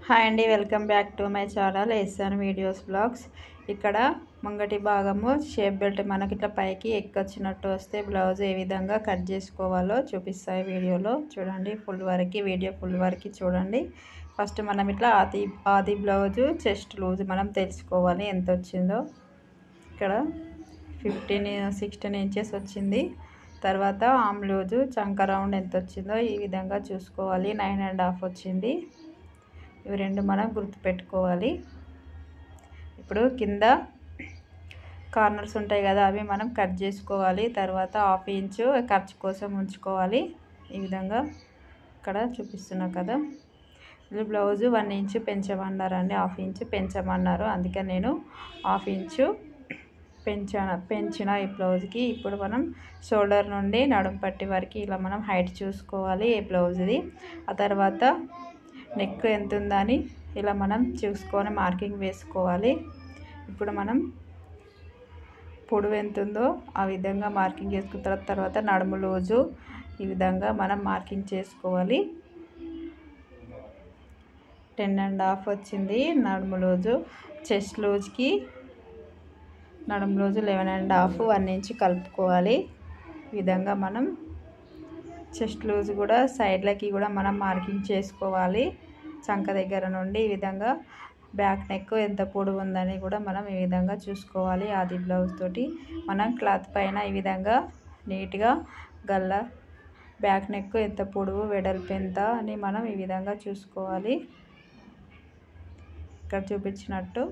Hi అండి, welcome back to my channel SR videos blogs. ఇక్కడ ముంగటి భాగము షేప్ బెల్ట్ మనకి ఇట్లా పైకి ఎక్కొచ్చినట్టు వస్తే బ్లౌజ్ ఏ విధంగా కట్ చేసుకోవాలో చూపిస్తాయి వీడియోలో. చూడండి, వీడియో ఫుల్ వరకు చూడండి. ఫస్ట్ మనం ఇట్లా ఆది బ్లౌజు చెస్ట్ లూజ్ మనం తెలుసుకోవాలి ఎంత వచ్చిందో. ఇక్కడ 16 ఇంచెస్ వచ్చింది. తర్వాత ఆమ్ లూజు చంక రౌండ్ ఎంత వచ్చిందో ఈ విధంగా చూసుకోవాలి. 9.5 వచ్చింది. ఇవి రెండు మనం గుర్తుపెట్టుకోవాలి. ఇప్పుడు కింద కార్నర్స్ ఉంటాయి కదా, అవి మనం కట్ చేసుకోవాలి. తర్వాత 1/2 ఇంచు ఖర్చు కోసం ఉంచుకోవాలి. ఈ విధంగా ఇక్కడ చూపిస్తున్నా కదా. ఇది బ్లౌజు 1 ఇంచు పెంచమన్నారండి, 1/2 ఇంచు పెంచమన్నారు. అందుకే నేను 1/2 ఇంచు పెంచిన ఈ బ్లౌజ్కి. ఇప్పుడు మనం షోల్డర్ నుండి నడుం పట్టి వరకు ఇలా మనం హైట్ చూసుకోవాలి ఈ బ్లౌజ్ది. ఆ తర్వాత నెక్ ఎంత ఉందని ఇలా మనం చూసుకొని మార్కింగ్ వేసుకోవాలి. ఇప్పుడు మనం పొడవు ఎంత ఉందో ఆ విధంగా మార్కింగ్ చేసుకున్న తర్వాత నడుము లూజు ఈ విధంగా మనం మార్కింగ్ చేసుకోవాలి. 10.5 వచ్చింది నడుము లూజు. చెస్ట్ లూజ్కి నడుము లూజు 11.5, 1 ఇంచు కలుపుకోవాలి. ఈ విధంగా మనం చెస్ట్ లూజ్ కూడా సైడ్లకి కూడా మనం మార్కింగ్ చేసుకోవాలి. చంక దగ్గర నుండి ఈ విధంగా బ్యాక్ నెక్ ఎంత పొడవు ఉందని కూడా మనం ఈ విధంగా చూసుకోవాలి. ఆది బ్లౌజ్ తోటి మనం క్లాత్ పైన ఈ విధంగా నీట్గా గల్ల బ్యాక్ నెక్ ఎంత పొడవు వెడల్పు ఎంత అని మనం ఈ విధంగా చూసుకోవాలి. ఇక్కడ చూపించినట్టు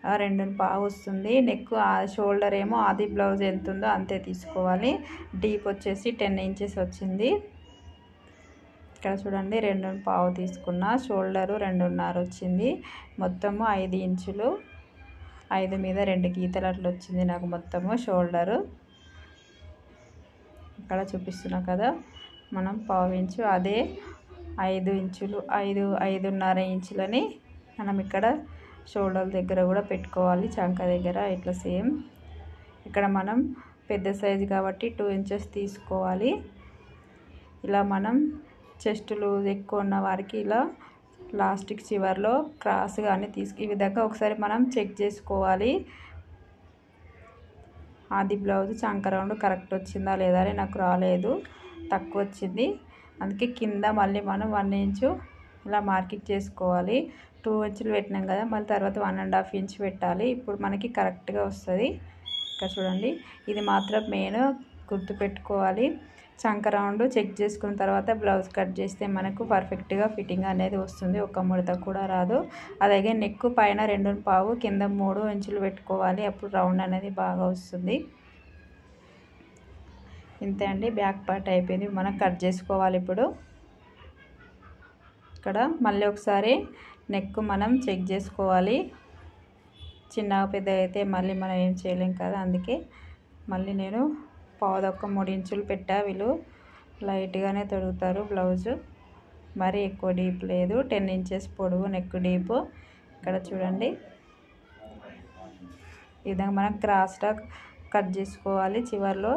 2.5 వస్తుంది. నెక్ షోల్డర్ ఏమో ఆది బ్లౌజ్ ఎంత ఉందో అంతే తీసుకోవాలి. డీప్ వచ్చేసి 10 ఇంచెస్ వచ్చింది. ఇక్కడ చూడండి, 2.5 తీసుకున్నా. షోల్డరు 2.5 వచ్చింది. మొత్తము 5 ఇంచులు, 5 మీద 2 గీతలు అట్లా వచ్చింది నాకు మొత్తము షోల్డరు. ఇక్కడ చూపిస్తున్నా కదా, మనం 1/2 ఇంచు అదే 5 ఇంచులు 5.5 ఇంచులని మనం ఇక్కడ షోల్డర్ దగ్గర కూడా పెట్టుకోవాలి. చంక దగ్గర ఇట్లా సేమ్. ఇక్కడ మనం పెద్ద సైజు కాబట్టి 2 ఇంచెస్ తీసుకోవాలి. ఇలా మనం చెస్ట్ లూజ్ ఎక్కువ ఉన్న వారికి ఇలా లాస్ట్కి చివర్లో క్రాస్ కానీ ఈ విధంగా ఒకసారి మనం చెక్ చేసుకోవాలి. ఆది బ్లౌజ్ చంక రౌండ్ కరెక్ట్ వచ్చిందా లేదా అని నాకు రాలేదు, తక్కువ వచ్చింది. అందుకే కింద మళ్ళీ మనం 1 ఇంచు ఇలా మార్కింగ్ చేసుకోవాలి. 2 ఇంచులు పెట్టినాం కదా, మళ్ళీ తర్వాత 1.5 ఇంచు పెట్టాలి. ఇప్పుడు మనకి కరెక్ట్గా వస్తుంది. ఇక్కడ చూడండి, ఇది మాత్రం మెయిన్ గుర్తుపెట్టుకోవాలి. చంక రౌండ్ చెక్ చేసుకున్న తర్వాత బ్లౌజ్ కట్ చేస్తే మనకు పర్ఫెక్ట్గా ఫిట్టింగ్ అనేది వస్తుంది. ఒక ముడత కూడా రాదు. అలాగే నెక్ పైన 2.5 కింద 3 ఇంచులు పెట్టుకోవాలి. అప్పుడు రౌండ్ అనేది బాగా వస్తుంది. ఇంతే అండి, బ్యాక్ పార్ట్ అయిపోయింది. మనం కట్ చేసుకోవాలి. ఇప్పుడు ఇక్కడ మళ్ళీ ఒకసారి నెక్ మనం చెక్ చేసుకోవాలి. చిన్నగా పెద్ద అయితే మళ్ళీ మనం ఏం చేయలేం కదా, అందుకే మళ్ళీ నేను 3 ఇంచులు పెట్టా. వీళ్ళు లైట్గానే తొడుగుతారు బ్లౌజు, మరీ ఎక్కువ డీప్ లేదు. 10 ఇంచెస్ పొడవు నెక్ డీపు. ఇక్కడ చూడండి, ఈ విధంగా మనం క్రాస్గా కట్ చేసుకోవాలి చివర్లో,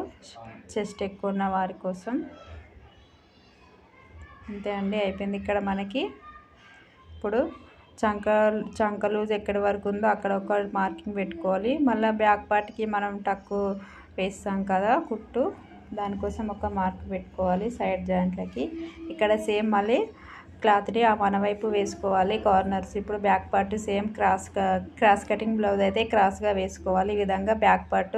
చెస్ట్ ఎక్కువ ఉన్న వారి కోసం. అంతే అండి, అయిపోయింది. ఇక్కడ మనకి ఇప్పుడు చంక లూజ్ ఎక్కడి వరకు ఉందో అక్కడ ఒక మార్కింగ్ పెట్టుకోవాలి. మళ్ళీ బ్యాక్ పార్ట్కి మనం టక్కు వేస్తాం కదా కుట్టు, దానికోసం ఒక మార్క్ పెట్టుకోవాలి సైడ్ జాయింట్లకి. ఇక్కడ సేమ్ మళ్ళీ క్లాత్ని మన వైపు వేసుకోవాలి కార్నర్స్. ఇప్పుడు back part same cross cutting blouse అయితే క్రాస్గా వేసుకోవాలి. ఈ విధంగా బ్యాక్ పార్ట్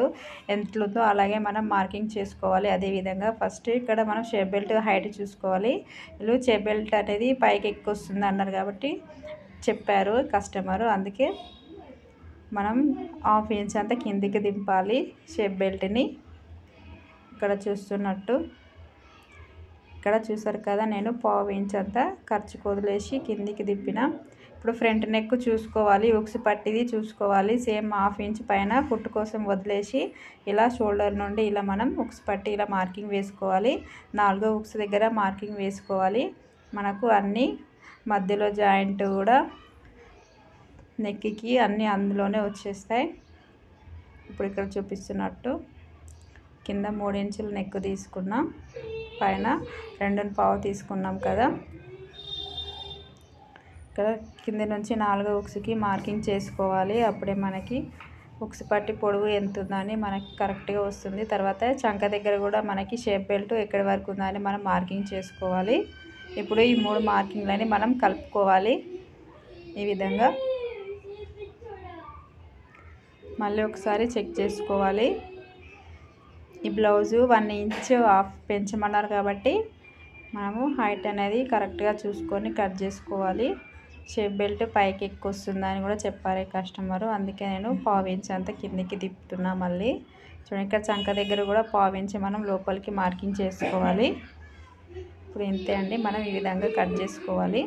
ఎంతుందో అలాగే మనం మార్కింగ్ చేసుకోవాలి. అదేవిధంగా ఫస్ట్ ఇక్కడ మనం షేప్ బెల్ట్ హైట్ చూసుకోవాలి. వీళ్ళు షేప్ బెల్ట్ అనేది పైకి ఎక్కువ వస్తుంది అన్నారు కాబట్టి చెప్పారు కస్టమరు, అందుకే మనం 1/2 ఇంచ్ అంతా కిందికి దింపాలి షేప్ బెల్ట్ని. ఇక్కడ చూస్తున్నట్టు, ఇక్కడ చూసారు కదా, నేను 1/2 ఇంచ్ అంతా ఖర్చుకు వదిలేసి కిందికి దింపిన. ఇప్పుడు ఫ్రంట్ నెక్ చూసుకోవాలి, ఉక్స్ పట్టిది చూసుకోవాలి. సేమ్ 1/2 ఇంచ్ పైన కుట్టు కోసం వదిలేసి ఇలా షోల్డర్ నుండి ఇలా మనం ఉక్స్ పట్టి ఇలా మార్కింగ్ వేసుకోవాలి. 4వ ఉక్స్ దగ్గర మార్కింగ్ వేసుకోవాలి. మనకు అన్నీ మధ్యలో జాయింట్ కూడా నెక్కి అన్నీ అందులోనే వచ్చేస్తాయి. ఇప్పుడు ఇక్కడ చూపిస్తున్నట్టు కింద 3 ఇంచులు నెక్ తీసుకున్నాం, పైన 2.25 తీసుకున్నాం కదా. ఇక్కడ కింద నుంచి 4 ఉక్స్కి మార్కింగ్ చేసుకోవాలి. అప్పుడే మనకి ఉక్స్ పట్టి పొడవు ఎంత ఉందని మనకి కరెక్ట్గా వస్తుంది. తర్వాత చంక దగ్గర కూడా మనకి షేప్ బెల్ట్ ఎక్కడి వరకు ఉందని మనం మార్కింగ్ చేసుకోవాలి. ఇప్పుడు ఈ 3 మార్కింగ్లని మనం కలుపుకోవాలి. ఈ విధంగా మళ్ళీ ఒకసారి చెక్ చేసుకోవాలి. ఈ బ్లౌజు 1 ఇంచ్ హాఫ్ పెంచమన్నారు కాబట్టి మనము హైట్ అనేది కరెక్ట్గా చూసుకొని కట్ చేసుకోవాలి. షేప్ బెల్ట్ పైకి ఎక్కువ వస్తుందని కూడా చెప్పారు కస్టమరు, అందుకే నేను 1/4 ఇంచ్ అంత కిందికి తిప్పుతున్నా. మళ్ళీ చూడండి, ఇక్కడ చంక దగ్గర కూడా 1/4 ఇంచ్ మనం లోపలికి మార్కింగ్ చేసుకోవాలి. ఇప్పుడు ఇంతే అండి, మనం ఈ విధంగా కట్ చేసుకోవాలి.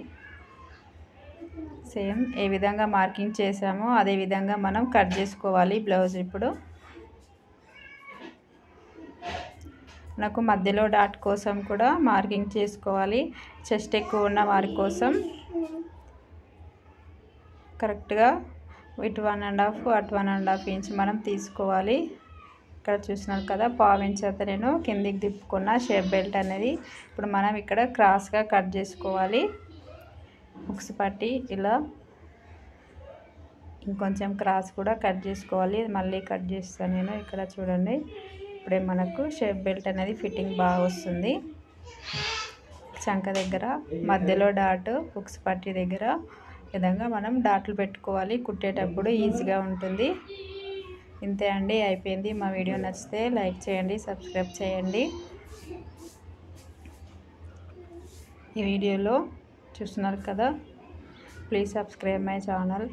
సేమ్ ఏ విధంగా మార్కింగ్ చేసామో అదే విధంగా మనం కట్ చేసుకోవాలి బ్లౌజ్. ఇప్పుడు నాకు మధ్యలో డాట్ కోసం కూడా మార్కింగ్ చేసుకోవాలి. చెస్ట్ ఎక్కువ ఉన్న వారి కోసం కరెక్ట్గా ఇటు 1.5 అటు 1.5 ఇంచ్ మనం తీసుకోవాలి. ఇక్కడ చూసినారు కదా, 1/4 ఇంచ్ అయితే నేను కిందికి తిప్పుకున్న షేప్ బెల్ట్ అనేది. ఇప్పుడు మనం ఇక్కడ క్రాస్గా కట్ చేసుకోవాలి. ఉక్స్ పట్టి ఇలా ఇంకొంచెం క్రాస్ కూడా కట్ చేసుకోవాలి. మళ్ళీ కట్ చేస్తాను నేను. ఇక్కడ చూడండి, ఇప్పుడే మనకు షేప్ బెల్ట్ అనేది ఫిట్టింగ్ బాగా వస్తుంది. చంక దగ్గర మధ్యలో డాట్, ఉక్స్ పట్టి దగ్గర విధంగా మనం డాట్లు పెట్టుకోవాలి. కుట్టేటప్పుడు ఈజీగా ఉంటుంది. ఇంతే అండి, అయిపోయింది. మా వీడియో నచ్చితే లైక్ చేయండి, సబ్స్క్రైబ్ చేయండి. ఈ వీడియోలో చూస్తున్నారు కదా, ప్లీజ్ సబ్స్క్రైబ్ మై ఛానల్.